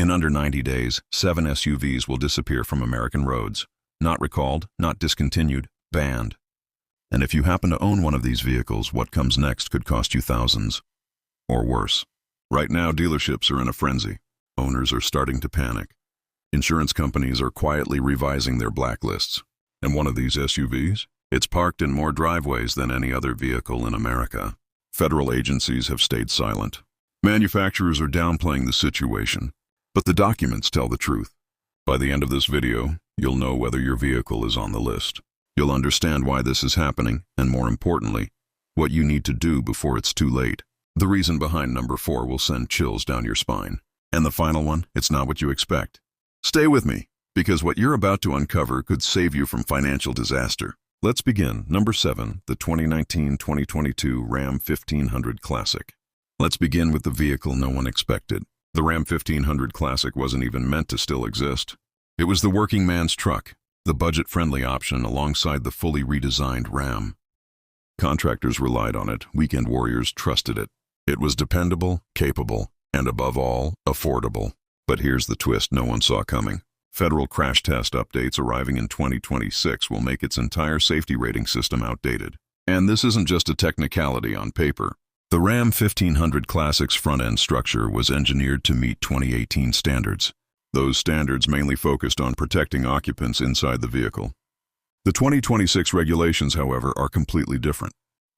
In under 90 days, 7 SUVs will disappear from American roads. Not recalled, not discontinued, banned. And if you happen to own one of these vehicles, what comes next could cost you thousands. Or worse. Right now, dealerships are in a frenzy. Owners are starting to panic. Insurance companies are quietly revising their blacklists. And one of these SUVs? It's parked in more driveways than any other vehicle in America. Federal agencies have stayed silent. Manufacturers are downplaying the situation, but the documents tell the truth. By the end of this video, you'll know whether your vehicle is on the list. You'll understand why this is happening, and more importantly, what you need to do before it's too late. The reason behind number 4 will send chills down your spine. And the final one, it's not what you expect. Stay with me, because what you're about to uncover could save you from financial disaster. Let's begin. Number 7, the 2019-2022 Ram 1500 Classic. Let's begin with the vehicle no one expected. The Ram 1500 Classic wasn't even meant to still exist. It was the working man's truck, the budget-friendly option alongside the fully redesigned Ram. Contractors relied on it, weekend warriors trusted it. It was dependable, capable, and above all, affordable. But here's the twist no one saw coming. Federal crash test updates arriving in 2026 will make its entire safety rating system outdated. And this isn't just a technicality on paper. The Ram 1500 Classic's front-end structure was engineered to meet 2018 standards. Those standards mainly focused on protecting occupants inside the vehicle. The 2026 regulations, however, are completely different.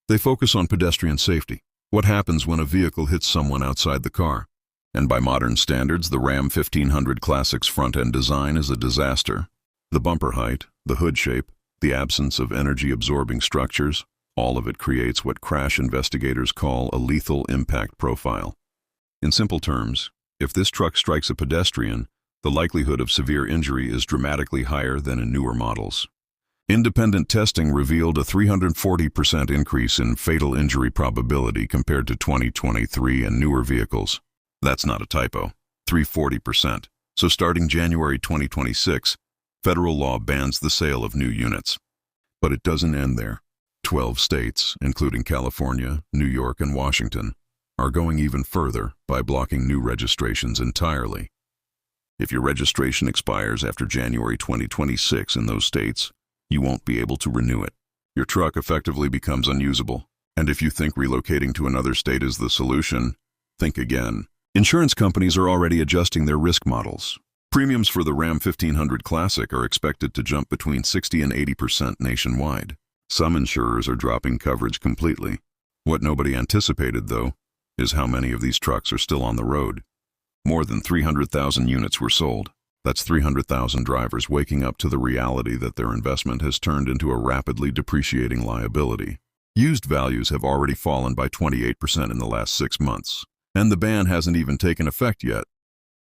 They focus on pedestrian safety. What happens when a vehicle hits someone outside the car? And by modern standards, the Ram 1500 Classic's front-end design is a disaster. The bumper height, the hood shape, the absence of energy-absorbing structures, all of it creates what crash investigators call a lethal impact profile. In simple terms, if this truck strikes a pedestrian, the likelihood of severe injury is dramatically higher than in newer models. Independent testing revealed a 340% increase in fatal injury probability compared to 2023 and newer vehicles. That's not a typo, 340%. So starting January 2026, federal law bans the sale of new units. But it doesn't end there. 12 states, including California, New York, and Washington, are going even further by blocking new registrations entirely. If your registration expires after January 2026 in those states, you won't be able to renew it. Your truck effectively becomes unusable. And if you think relocating to another state is the solution, think again. Insurance companies are already adjusting their risk models. Premiums for the Ram 1500 Classic are expected to jump between 60 and 80% nationwide. Some insurers are dropping coverage completely. What nobody anticipated, though, is how many of these trucks are still on the road. More than 300,000 units were sold. That's 300,000 drivers waking up to the reality that their investment has turned into a rapidly depreciating liability. Used values have already fallen by 28% in the last 6 months. And the ban hasn't even taken effect yet.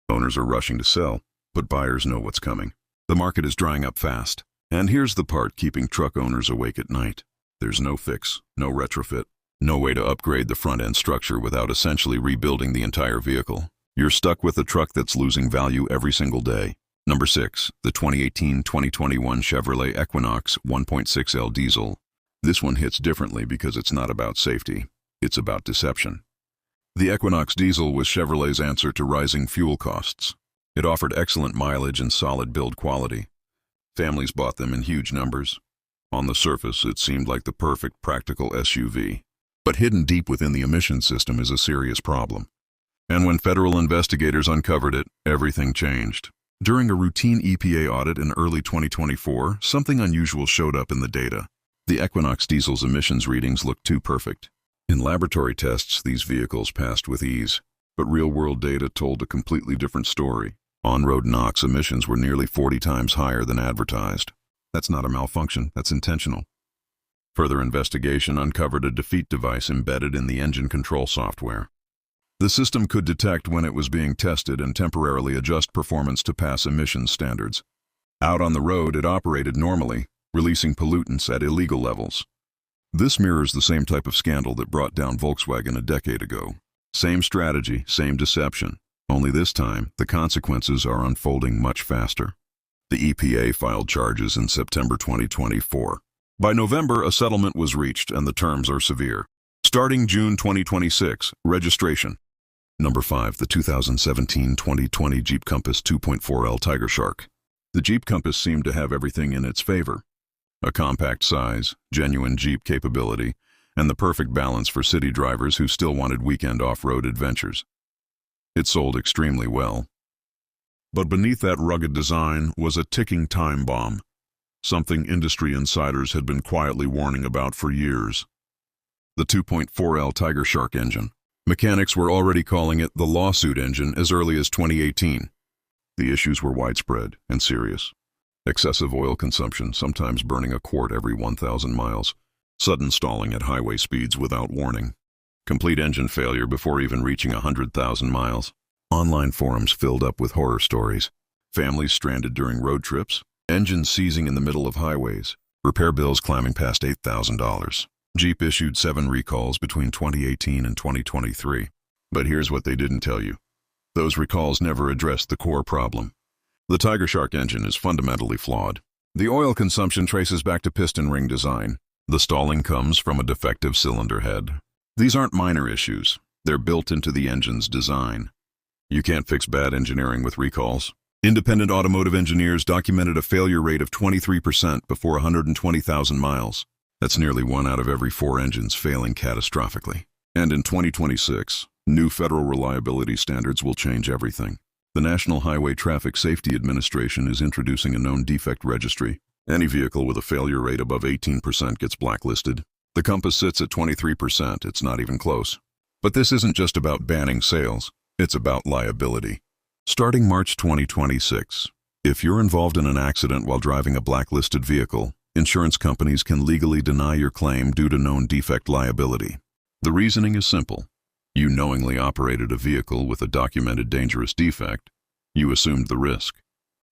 Owners are rushing to sell, but buyers know what's coming. The market is drying up fast. And here's the part keeping truck owners awake at night. There's no fix, no retrofit, no way to upgrade the front-end structure without essentially rebuilding the entire vehicle. You're stuck with a truck that's losing value every single day. Number 6, the 2018-2021 Chevrolet Equinox 1.6L diesel. This one hits differently because it's not about safety. It's about deception. The Equinox diesel was Chevrolet's answer to rising fuel costs. It offered excellent mileage and solid build quality. Families bought them in huge numbers. On the surface, it seemed like the perfect practical SUV. But hidden deep within the emission system is a serious problem. And when federal investigators uncovered it, everything changed. During a routine EPA audit in early 2024, something unusual showed up in the data. The Equinox diesel's emissions readings looked too perfect. In laboratory tests, these vehicles passed with ease, but real-world data told a completely different story. On-road NOx emissions were nearly 40 times higher than advertised. That's not a malfunction, that's intentional. Further investigation uncovered a defeat device embedded in the engine control software. The system could detect when it was being tested and temporarily adjust performance to pass emissions standards. Out on the road, it operated normally, releasing pollutants at illegal levels. This mirrors the same type of scandal that brought down Volkswagen a decade ago. Same strategy, same deception. Only this time, the consequences are unfolding much faster. The EPA filed charges in September 2024. By November, a settlement was reached and the terms are severe. Starting June 2026, registration. Number 5. The 2017-2020 Jeep Compass 2.4L Tiger Shark. The Jeep Compass seemed to have everything in its favor. A compact size, genuine Jeep capability, and the perfect balance for city drivers who still wanted weekend off-road adventures. It sold extremely well. But beneath that rugged design was a ticking time bomb, something industry insiders had been quietly warning about for years. The 2.4L Tiger Shark engine. Mechanics were already calling it the lawsuit engine as early as 2018. The issues were widespread and serious. Excessive oil consumption, sometimes burning a quart every 1,000 miles. Sudden stalling at highway speeds without warning. Complete engine failure before even reaching 100,000 miles. Online forums filled up with horror stories. Families stranded during road trips. Engines seizing in the middle of highways. Repair bills climbing past $8,000. Jeep issued 7 recalls between 2018 and 2023. But here's what they didn't tell you. Those recalls never addressed the core problem. The Tiger Shark engine is fundamentally flawed. The oil consumption traces back to piston ring design. The stalling comes from a defective cylinder head. These aren't minor issues. They're built into the engine's design. You can't fix bad engineering with recalls. Independent automotive engineers documented a failure rate of 23% before 120,000 miles. That's nearly 1 out of every 4 engines failing catastrophically. And in 2026, new federal reliability standards will change everything. The National Highway Traffic Safety Administration is introducing a known defect registry. Any vehicle with a failure rate above 18% gets blacklisted. The Compass sits at 23%, it's not even close. But this isn't just about banning sales, it's about liability. Starting March 2026, if you're involved in an accident while driving a blacklisted vehicle, insurance companies can legally deny your claim due to known defect liability. The reasoning is simple. You knowingly operated a vehicle with a documented dangerous defect. You assumed the risk.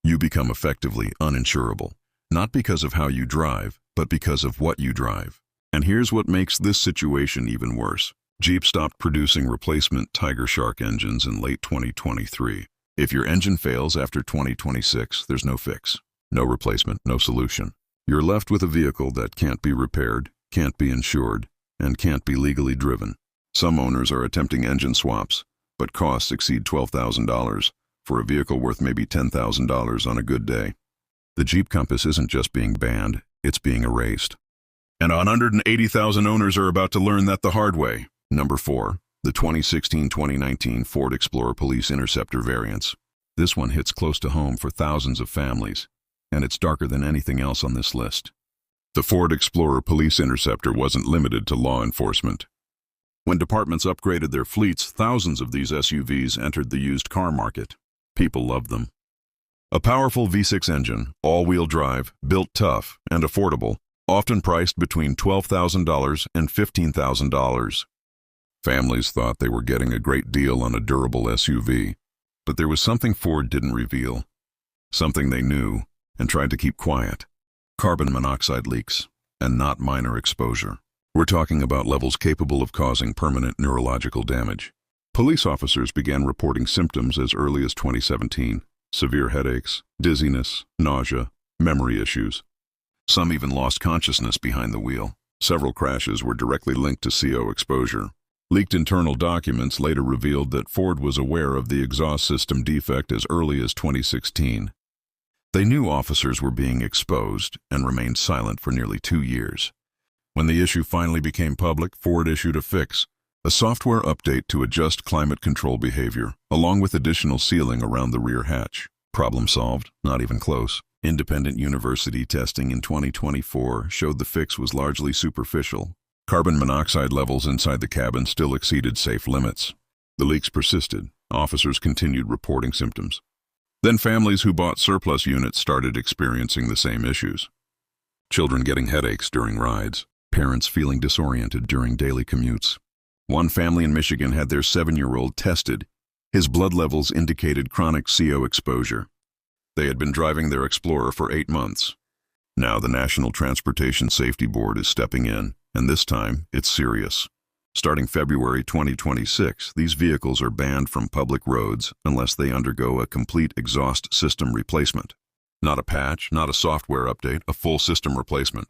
You become effectively uninsurable, not because of how you drive, but because of what you drive. And here's what makes this situation even worse. Jeep stopped producing replacement Tiger Shark engines in late 2023. If your engine fails after 2026, there's no fix. No replacement, no solution. You're left with a vehicle that can't be repaired, can't be insured, and can't be legally driven. Some owners are attempting engine swaps, but costs exceed $12,000 for a vehicle worth maybe $10,000 on a good day. The Jeep Compass isn't just being banned, it's being erased. And 180,000 owners are about to learn that the hard way. Number 4. The 2016-2019 Ford Explorer Police Interceptor variants. This one hits close to home for thousands of families, and it's darker than anything else on this list. The Ford Explorer Police Interceptor wasn't limited to law enforcement. When departments upgraded their fleets, thousands of these SUVs entered the used car market. People loved them. A powerful V6 engine, all-wheel drive, built tough, and affordable, often priced between $12,000 and $15,000. Families thought they were getting a great deal on a durable SUV, but there was something Ford didn't reveal. Something they knew and tried to keep quiet. Carbon monoxide leaks, and not minor exposure. We're talking about levels capable of causing permanent neurological damage. Police officers began reporting symptoms as early as 2017. Severe headaches, dizziness, nausea, memory issues. Some even lost consciousness behind the wheel. Several crashes were directly linked to CO exposure. Leaked internal documents later revealed that Ford was aware of the exhaust system defect as early as 2016. They knew officers were being exposed and remained silent for nearly 2 years. When the issue finally became public, Ford issued a fix, a software update to adjust climate control behavior, along with additional sealing around the rear hatch. Problem solved? Not even close. Independent university testing in 2024 showed the fix was largely superficial. Carbon monoxide levels inside the cabin still exceeded safe limits. The leaks persisted. Officers continued reporting symptoms. Then families who bought surplus units started experiencing the same issues. Children getting headaches during rides. Parents feeling disoriented during daily commutes. One family in Michigan had their 7-year-old tested. His blood levels indicated chronic CO exposure. They had been driving their Explorer for 8 months. Now the National Transportation Safety Board is stepping in, and this time it's serious. Starting February 2026, these vehicles are banned from public roads unless they undergo a complete exhaust system replacement. Not a patch, not a software update, a full system replacement.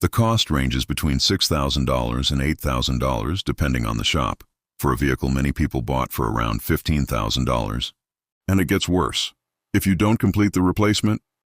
The cost ranges between $6,000 and $8,000 depending on the shop. for a vehicle many people bought for around $15,000. And it gets worse. If you don't complete the replacement,